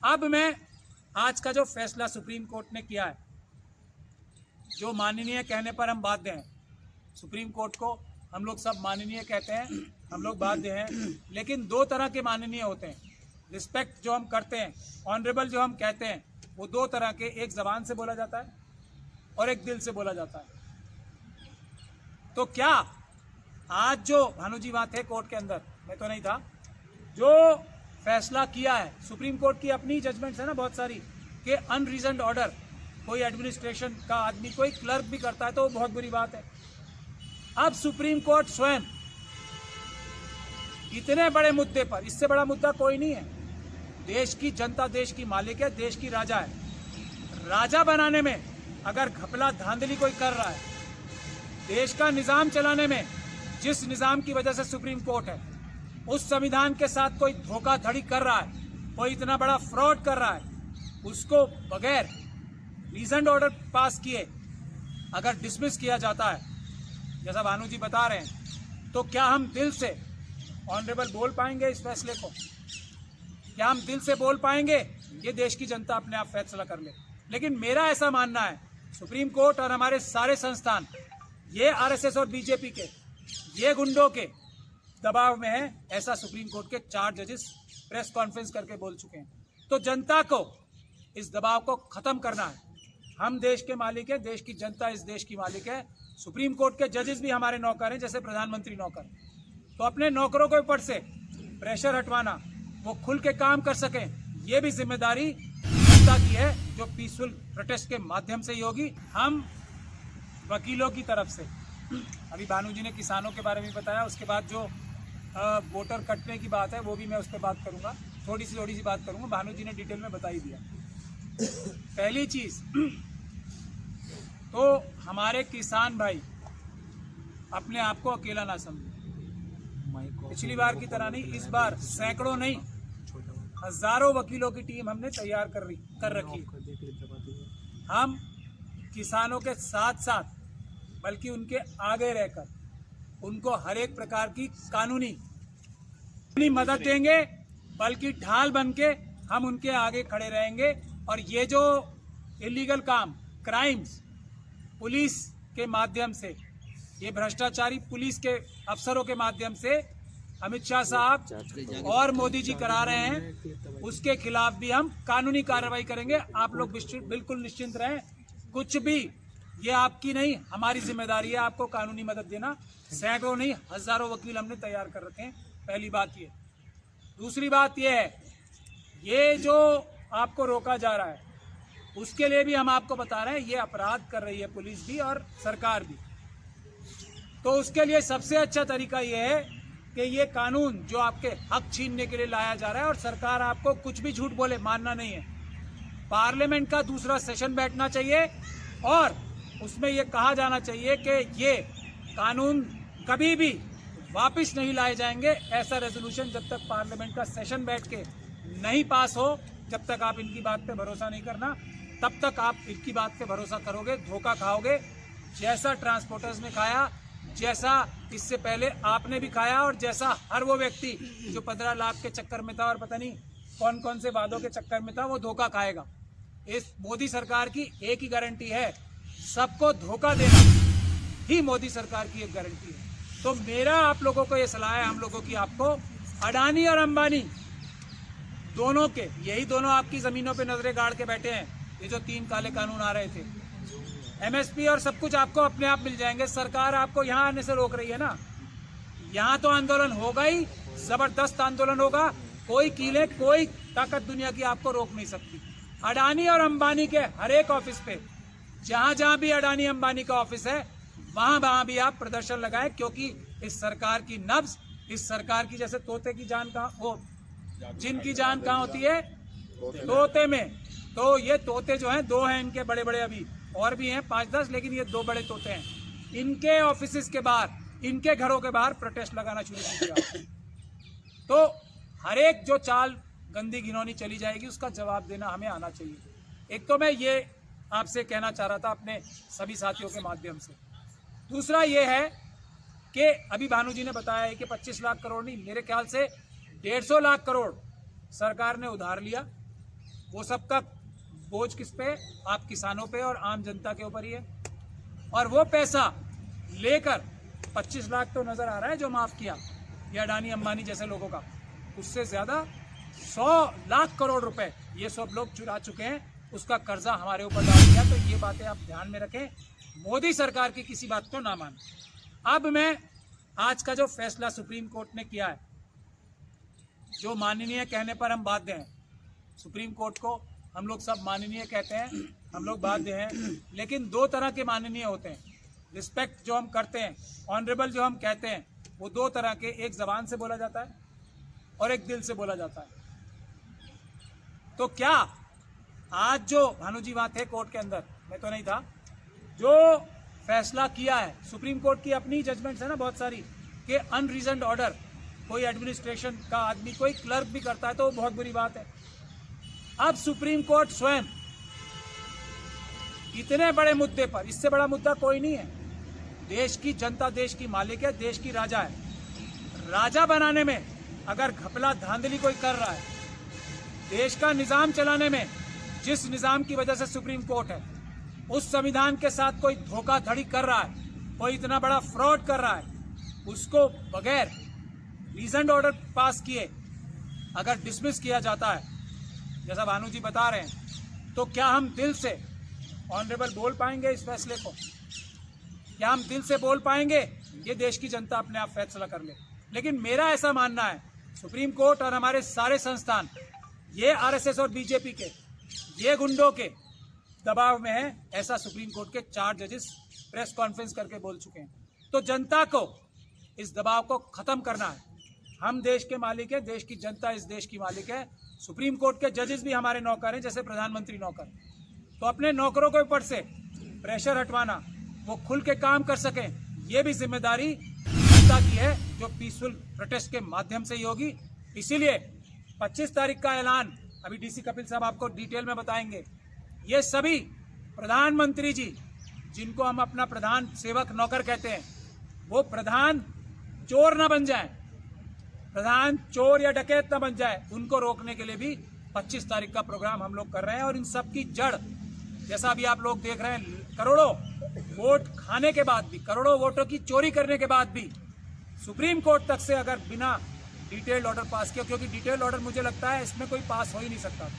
अब मैं आज का जो फैसला सुप्रीम कोर्ट ने किया है, जो माननीय कहने पर हम बाध्य हैं, सुप्रीम कोर्ट को हम लोग सब माननीय कहते हैं, हम लोग बाध्य हैं, लेकिन दो तरह के माननीय होते हैं। रिस्पेक्ट जो हम करते हैं, ऑनरेबल जो हम कहते हैं, वो दो तरह के, एक जबान से बोला जाता है और एक दिल से बोला जाता है। तो क्या आज जो भानु जी वहाँ थे कोर्ट के अंदर, मैं तो नहीं था, जो फैसला किया है सुप्रीम कोर्ट की अपनी जजमेंट्स है ना बहुत सारी, कि अनरीजन्ड ऑर्डर कोई एडमिनिस्ट्रेशन का आदमी, कोई क्लर्क भी करता है तो वो बहुत बुरी बात है। अब सुप्रीम कोर्ट स्वयं इतने बड़े मुद्दे पर, इससे बड़ा मुद्दा कोई नहीं है, देश की जनता देश की मालिक है, देश की राजा है, राजा बनाने में अगर घपला धांधली कोई कर रहा है, देश का निजाम चलाने में जिस निजाम की वजह से सुप्रीम कोर्ट है, उस संविधान के साथ कोई धोखाधड़ी कर रहा है, कोई इतना बड़ा फ्रॉड कर रहा है, उसको बगैर रीजन ऑर्डर पास किए अगर डिसमिस किया जाता है, जैसा भानु जी बता रहे हैं, तो क्या हम दिल से ऑनरेबल बोल पाएंगे इस फैसले को? क्या हम दिल से बोल पाएंगे? ये देश की जनता अपने आप फैसला कर ले। लेकिन मेरा ऐसा मानना है, सुप्रीम कोर्ट और हमारे सारे संस्थान ये आरएसएस और बीजेपी के, ये गुंडों के दबाव में है, ऐसा सुप्रीम कोर्ट के 4 जजेस प्रेस कॉन्फ्रेंस करके बोल चुके हैं। तो जनता को इस दबाव को खत्म करना है। हम देश के मालिक हैं, देश की जनता इस देश की मालिक है, सुप्रीम कोर्ट के जजेस भी हमारे नौकर हैं, जैसे प्रधानमंत्री नौकर। तो अपने नौकरों के ऊपर से प्रेशर हटवाना, वो खुल के काम कर सकें, ये भी जिम्मेदारी जनता की है, जो पीसफुल प्रोटेस्ट के माध्यम से ही होगी। हम वकीलों की तरफ से, अभी भानु जी ने किसानों के बारे में बताया, उसके बाद जो वोटर कटने की बात है वो भी मैं उस पर बात करूंगा, थोड़ी सी बात करूंगा, भानु जी ने डिटेल में बता ही दिया। पहली चीज तो हमारे किसान भाई अपने आप को अकेला ना समझे। पिछली बार की तरह नहीं, इस बार सैकड़ों नहीं, हजारों वकीलों की टीम हमने तैयार कर रखी। हम किसानों के साथ साथ, बल्कि उनके आगे रहकर उनको हर एक प्रकार की कानूनी मदद देंगे, बल्कि ढाल बनके हम उनके आगे खड़े रहेंगे। और ये जो इलीगल काम, क्राइम्स पुलिस के माध्यम से, ये भ्रष्टाचारी पुलिस के अफसरों के माध्यम से अमित शाह साहब और मोदी जी करा रहे हैं, उसके खिलाफ भी हम कानूनी कार्रवाई करेंगे। आप लोग बिल्कुल निश्चिंत रहें, कुछ भी, ये आपकी नहीं हमारी जिम्मेदारी है आपको कानूनी मदद देना। सैकड़ों नहीं, हजारों वकील हमने तैयार कर रखे हैं। पहली बात ये। दूसरी बात ये है, ये जो आपको रोका जा रहा है, उसके लिए भी हम आपको बता रहे हैं, ये अपराध कर रही है पुलिस भी और सरकार भी। तो उसके लिए सबसे अच्छा तरीका ये है कि ये कानून जो आपके हक छीनने के लिए लाया जा रहा है, और सरकार आपको कुछ भी झूठ बोले मानना नहीं है। पार्लियामेंट का दूसरा सेशन बैठना चाहिए और उसमें ये कहा जाना चाहिए कि ये कानून कभी भी वापस नहीं लाए जाएंगे। ऐसा रेजोल्यूशन जब तक पार्लियामेंट का सेशन बैठ के नहीं पास हो, जब तक आप इनकी बात पे भरोसा नहीं करना, तब तक आप इनकी बात पे भरोसा करोगे, धोखा खाओगे। जैसा ट्रांसपोर्टर्स ने खाया, जैसा इससे पहले आपने भी खाया, और जैसा हर वो व्यक्ति जो 15 लाख के चक्कर में था और पता नहीं कौन कौन से वादों के चक्कर में था, वो धोखा खाएगा। इस मोदी सरकार की एक ही गारंटी है, सबको धोखा देना ही मोदी सरकार की एक गारंटी है। तो मेरा आप लोगों को ये सलाह है, हम लोगों की आपको, अडानी और अंबानी दोनों के, यही दोनों आपकी जमीनों पे नजरें गाड़ के बैठे हैं। ये जो 3 काले कानून आ रहे थे, एमएसपी और सब कुछ आपको अपने आप मिल जाएंगे। सरकार आपको यहाँ आने से रोक रही है ना, यहाँ तो आंदोलन होगा ही, जबरदस्त आंदोलन होगा। कोई कीले, कोई ताकत दुनिया की आपको रोक नहीं सकती। अडानी और अंबानी के हर एक ऑफिस पे, जहां जहां भी अडानी अंबानी का ऑफिस है, वहां भी आप प्रदर्शन लगाएं, क्योंकि इस सरकार की नब्ज, इस सरकार की, जैसे तोते की जान कहाँ, वो जिनकी जान कहाँ होती है, तोते में। तो ये तोते जो हैं, 2 हैं इनके बड़े बड़े, अभी और भी हैं 5-10, लेकिन ये 2 बड़े तोते हैं। इनके ऑफिस के बाहर, इनके घरों के बाहर प्रोटेस्ट लगाना शुरू कीजिए। तो हर एक जो चाल गंदी घिनौनी चली जाएगी, उसका जवाब देना हमें आना चाहिए। एक तो मैं ये आपसे कहना चाह रहा था अपने सभी साथियों के माध्यम से। दूसरा ये है कि अभी भानु जी ने बताया है कि 25 लाख करोड़ नहीं, मेरे ख्याल से 150 लाख करोड़ सरकार ने उधार लिया, वो सबका बोझ किस पे? आप किसानों पे और आम जनता के ऊपर ही है। और वो पैसा लेकर 25 लाख तो नजर आ रहा है जो माफ किया, ये अडानी अंबानी जैसे लोगों का, उससे ज्यादा 100 लाख करोड़ रुपए ये सब लोग चुरा चुके हैं, उसका कर्जा हमारे ऊपर डाल दिया। तो ये बातें आप ध्यान में रखें, मोदी सरकार की किसी बात को ना माने। अब मैं आज का जो फैसला सुप्रीम कोर्ट ने किया है, जो माननीय कहने पर हम बाध्य हैं, सुप्रीम कोर्ट को हम लोग सब माननीय कहते हैं, हम लोग बाध्य हैं, लेकिन दो तरह के माननीय होते हैं। रिस्पेक्ट जो हम करते हैं, ऑनरेबल जो हम कहते हैं, वो दो तरह के, एक जबान से बोला जाता है और एक दिल से बोला जाता है। तो क्या आज जो भानु जी वहां थे कोर्ट के अंदर, मैं तो नहीं था, जो फैसला किया है सुप्रीम कोर्ट की अपनी जजमेंट्स है ना बहुत सारी, कि अनरीजन्ड ऑर्डर कोई एडमिनिस्ट्रेशन का आदमी, कोई क्लर्क भी करता है तो वो बहुत बुरी बात है। अब सुप्रीम कोर्ट स्वयं इतने बड़े मुद्दे पर, इससे बड़ा मुद्दा कोई नहीं है, देश की जनता देश की मालिक है, देश की राजा है। राजा बनाने में अगर घपला धांधली कोई कर रहा है, देश का निजाम चलाने में जिस निजाम की वजह से सुप्रीम कोर्ट है, उस संविधान के साथ कोई धोखाधड़ी कर रहा है, कोई इतना बड़ा फ्रॉड कर रहा है, उसको बगैर रीजन ऑर्डर पास किए अगर डिसमिस किया जाता है, जैसा भानु जी बता रहे हैं, तो क्या हम दिल से ऑनरेबल बोल पाएंगे इस फैसले को? क्या हम दिल से बोल पाएंगे? ये देश की जनता अपने आप फैसला कर ले। लेकिन मेरा ऐसा मानना है, सुप्रीम कोर्ट और हमारे सारे संस्थान ये आरएसएस और बीजेपी के, ये गुंडों के दबाव में है, ऐसा सुप्रीम कोर्ट के 4 जजेस प्रेस कॉन्फ्रेंस करके बोल चुके हैं। तो जनता को इस दबाव को खत्म करना है। हम देश के मालिक है, देश की जनता इस देश की मालिक है, सुप्रीम कोर्ट के जजेस भी हमारे नौकर हैं, जैसे प्रधानमंत्री नौकर। तो अपने नौकरों के ऊपर से प्रेशर हटवाना, वो खुल के काम कर सकें, ये भी जिम्मेदारी जनता की है, जो पीसफुल प्रोटेस्ट के माध्यम से ही होगी। इसीलिए 25 तारीख का ऐलान अभी डीसी कपिल साहब आपको डिटेल में बताएंगे। ये सभी प्रधानमंत्री जी, जिनको हम अपना प्रधान सेवक नौकर कहते हैं, वो प्रधान चोर ना बन जाए, प्रधान चोर या डकैत ना बन जाए, उनको रोकने के लिए भी 25 तारीख का प्रोग्राम हम लोग कर रहे हैं। और इन सब की जड़, जैसा अभी आप लोग देख रहे हैं, करोड़ों वोट खाने के बाद भी, करोड़ों वोटों की चोरी करने के बाद भी सुप्रीम कोर्ट तक से अगर बिना डिटेल्ड ऑर्डर पास किया, क्योंकि डिटेल्ड ऑर्डर मुझे लगता है इसमें कोई पास हो ही नहीं सकता।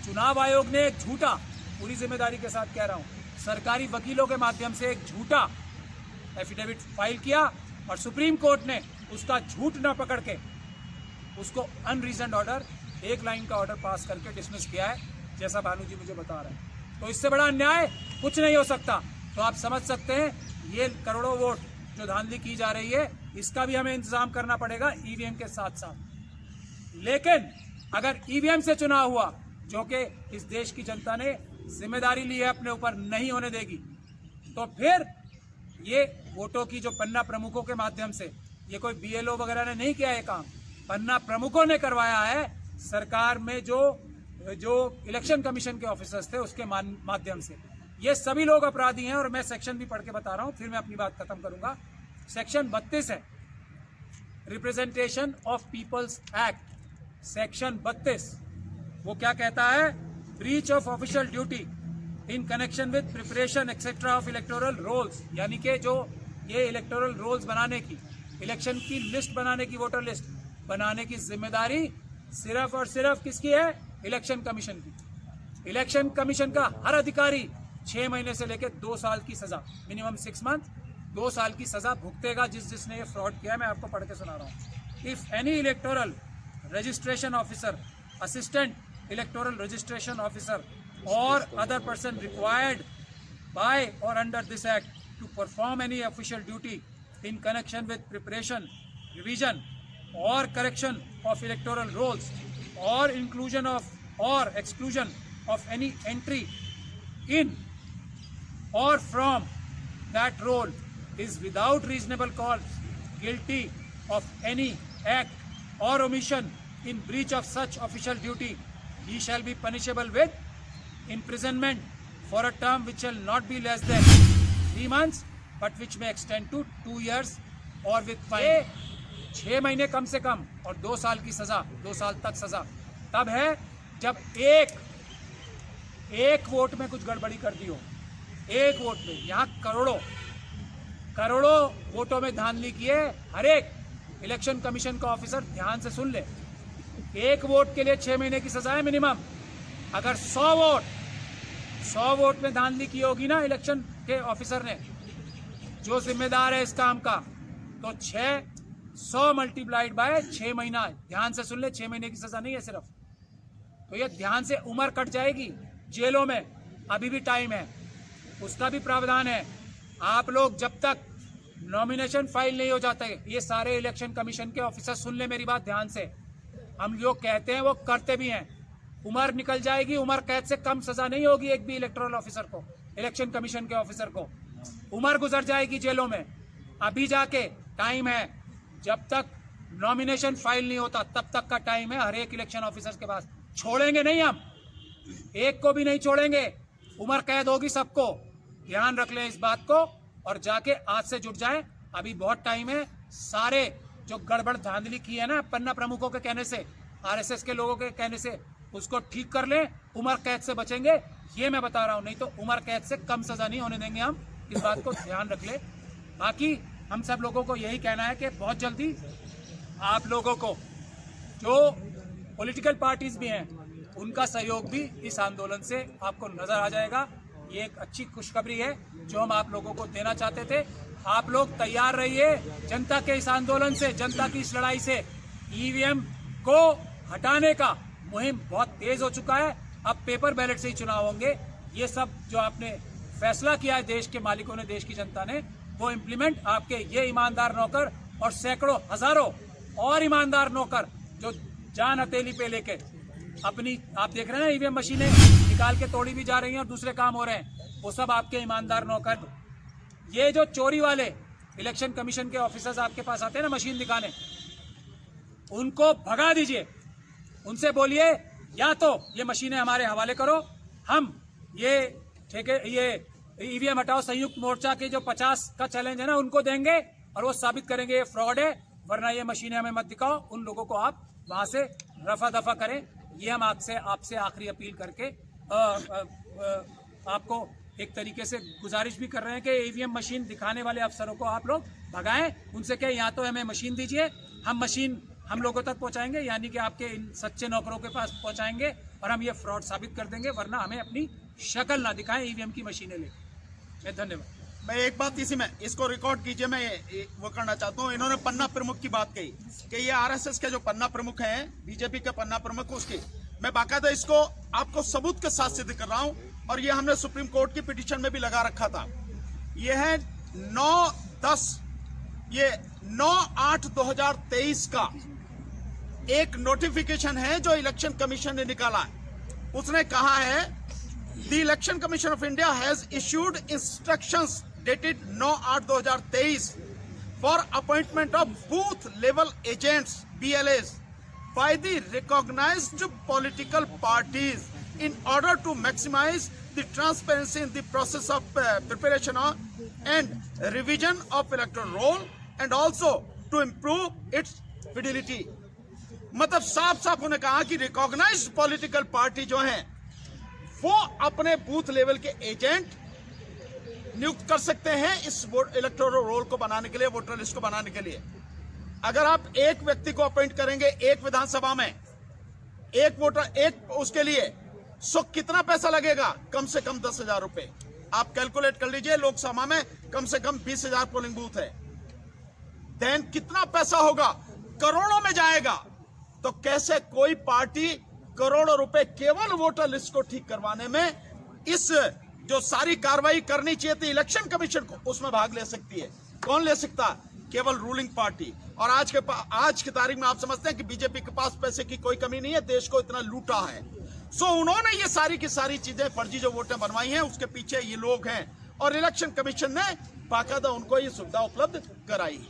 चुनाव आयोग ने एक झूठा, पूरी जिम्मेदारी के साथ कह रहा हूं, सरकारी वकीलों के माध्यम से एक झूठा एफिडेविट फाइल किया और सुप्रीम कोर्ट ने उसका झूठ न पकड़ के उसको अनरीजन्ड ऑर्डर, एक लाइन का ऑर्डर पास करके डिसमिस किया है, जैसा भानु जी मुझे बता रहे हैं। तो इससे बड़ा अन्याय कुछ नहीं हो सकता। तो आप समझ सकते हैं, ये करोड़ों वोट जो धांधली की जा रही है, इसका भी हमें इंतजाम करना पड़ेगा ईवीएम के साथ साथ। लेकिन अगर ईवीएम से चुनाव हुआ, जो कि इस देश की जनता ने जिम्मेदारी ली है अपने ऊपर, नहीं होने देगी, तो फिर ये वोटों की जो पन्ना प्रमुखों के माध्यम से, ये कोई बीएलओ वगैरह ने नहीं किया है काम, पन्ना प्रमुखों ने करवाया है सरकार में, जो इलेक्शन कमीशन के ऑफिसर्स थे उसके माध्यम से। ये सभी लोग अपराधी हैं। और मैं सेक्शन भी पढ़ के बता रहा हूं, फिर मैं अपनी बात खत्म करूंगा। सेक्शन 32 है, representation of peoples act. Section 32 वो क्या कहता है? Breach of official duty in connection with preparation etcetera of electoral rolls, यानी कि जो ये इलेक्टोरल रोल्स बनाने की, इलेक्शन की लिस्ट बनाने की, वोटर लिस्ट बनाने की जिम्मेदारी सिर्फ और सिर्फ किसकी है? इलेक्शन कमीशन की। इलेक्शन कमीशन का हर अधिकारी 6 महीने से लेकर 2 साल की सजा, मिनिमम 6 मंथ, 2 साल की सजा भुगतेगा जिसने ये फ्रॉड किया है। मैं आपको पढ़ के सुना रहा हूँ। If any electoral registration officer, assistant electoral registration officer or other person required by or under this act to perform any official duty in connection with preparation, revision or correction of electoral rolls or inclusion of or exclusion of any entry in or from that roll is without reasonable cause guilty of any act or omission in breach of such official duty, he shall be punishable with imprisonment for a term which shall not be less than 3 months but which may extend to 2 years or with fine। 6 महीने कम से कम और 2 साल की सजा, 2 साल तक सजा तब है जब एक वोट में कुछ गड़बड़ी कर दी हो, एक वोट में, यहाँ करोड़ों वोटों में धांधली की है। हर एक इलेक्शन कमीशन का ऑफिसर ध्यान से सुन ले, एक वोट के लिए 6 महीने की सजा है मिनिमम। अगर 100 वोट में धांधली की होगी ना इलेक्शन के ऑफिसर ने, जो जिम्मेदार है इस काम का, तो 100 मल्टीप्लाइड बाय 6 महीना, ध्यान से सुन ले, 6 महीने की सजा नहीं है सिर्फ। तो ये ध्यान से उम्र कट जाएगी जेलों में, अभी भी टाइम है, उसका भी प्रावधान है। आप लोग जब तक नॉमिनेशन फाइल नहीं हो जाते, ये सारे इलेक्शन कमीशन के ऑफिसर सुन ले मेरी बात ध्यान से, हम जो कहते हैं वो करते भी हैं। उम्र निकल जाएगी, उम्र कैद से कम सजा नहीं होगी एक भी इलेक्टोरल ऑफिसर को, इलेक्शन कमीशन के ऑफिसर को। उम्र गुजर जाएगी जेलों में। अभी जाके टाइम है, जब तक नॉमिनेशन फाइल नहीं होता तब तक का टाइम है हर एक इलेक्शन ऑफिसर के पास। छोड़ेंगे नहीं हम, एक को भी नहीं छोड़ेंगे, उम्र कैद होगी सबको। ध्यान रख लें इस बात को और जाके आज से जुट जाएं, अभी बहुत टाइम है। सारे जो गड़बड़ धांधली की है ना पन्ना प्रमुखों के कहने से, आरएसएस के लोगों के कहने से, उसको ठीक कर लें, उम्र कैद से बचेंगे, ये मैं बता रहा हूं। नहीं तो उम्र कैद से कम सजा नहीं होने देंगे हम, इस बात को ध्यान रख ले। बाकी हम सब लोगों को यही कहना है कि बहुत जल्दी आप लोगों को, जो पॉलिटिकल पार्टीज भी हैं, उनका सहयोग भी इस आंदोलन से आपको नजर आ जाएगा। ये एक अच्छी खुशखबरी है जो हम आप लोगों को देना चाहते थे। आप लोग तैयार रहिए जनता के इस आंदोलन से, जनता की इस लड़ाई से। ईवीएम को हटाने का मुहिम बहुत तेज हो चुका है, अब पेपर बैलेट से ही चुनाव होंगे। ये सब जो आपने फैसला किया है देश के मालिकों ने, देश की जनता ने, वो इम्प्लीमेंट आपके ये ईमानदार नौकर और सैकड़ों हजारों और ईमानदार नौकर जो जान हथेली पे लेके अपनी, आप देख रहे हैं ईवीएम मशीनें निकाल के तोड़ी भी जा रही हैं और दूसरे काम हो रहे हैं, वो सब आपके ईमानदार नौकर। ये जो चोरी वाले इलेक्शन कमीशन के ऑफिसर्स आपके पास आते हैं ना मशीन दिखाने, उनको भगा दीजिए। उनसे बोलिए या तो ये मशीनें हमारे हवाले करो, हम ये ईवीएम हटाओ संयुक्त मोर्चा के जो 50 का चैलेंज है ना उनको देंगे और वो साबित करेंगे ये फ्रॉड है, वरना ये मशीनें हमें मत दिखाओ। उन लोगों को आप वहां से रफा दफा करें। ये हम आपसे आखिरी अपील करके आपको एक तरीके से गुजारिश भी कर रहे हैं कि ईवीएम मशीन दिखाने वाले अफसरों को आप लोग भगाएं। उनसे कहें या तो हमें मशीन दीजिए, हम मशीन हम लोगों तक पहुंचाएंगे, यानी कि आपके इन सच्चे नौकरों के पास पहुंचाएंगे और हम ये फ्रॉड साबित कर देंगे, वरना हमें अपनी शक्ल ना दिखाएं ईवीएम की मशीनें ले। धन्यवाद। मैं एक बात इसी में इसको रिकॉर्ड कीजिए, मैं वो करना चाहता हूँ। इन्होंने पन्ना प्रमुख की बात कही कि ये आरएसएस के जो पन्ना प्रमुख हैं, बीजेपी के पन्ना प्रमुख, उसकी मैं बाकायदा इसको आपको सबूत के साथ सिद्ध कर रहा हूँ और ये हमने सुप्रीम कोर्ट की पिटीशन में भी लगा रखा था। ये है 9/8/2023 का एक नोटिफिकेशन है जो इलेक्शन कमीशन ने निकाला है। उसने कहा है the election commission of India has issued instructions dated 9/8/2023 for appointment of booth level agents BLAs by the recognized political parties in order to maximize the transparency in the process of preparation and revision of electoral roll and also to improve its fidelity। मतलब साफ साफ उन्होंने कहा कि recognised political party जो हैं वो अपने बूथ लेवल के एजेंट नियुक्त कर सकते हैं इस इलेक्टोरल रोल को बनाने के लिए, वोटर लिस्ट को बनाने के लिए। अगर आप एक व्यक्ति को अपॉइंट करेंगे एक विधानसभा में, एक वोटर एक उसके लिए, सो कितना पैसा लगेगा? कम से कम 10,000 रुपए। आप कैलकुलेट कर लीजिए, लोकसभा में कम से कम 20,000 पोलिंग बूथ है, देन कितना पैसा होगा? करोड़ों में जाएगा। तो कैसे कोई पार्टी करोड़ों रुपए केवल वोटर लिस्ट को ठीक करवाने में, इस जो सारी कार्रवाई करनी चाहिए थी इलेक्शन कमीशन को, उसमें भाग ले सकती है? कौन ले सकता? केवल रूलिंग पार्टी। और आज की तारीख में आप समझते हैं कि बीजेपी के पास पैसे की कोई कमी नहीं है, देश को इतना लूटा है। सो उन्होंने ये सारी की सारी चीजें, फर्जी जो वोटें बनवाई हैं, उसके पीछे ये लोग हैं और इलेक्शन कमीशन ने बाकायदा उनको ये सुविधा उपलब्ध कराई।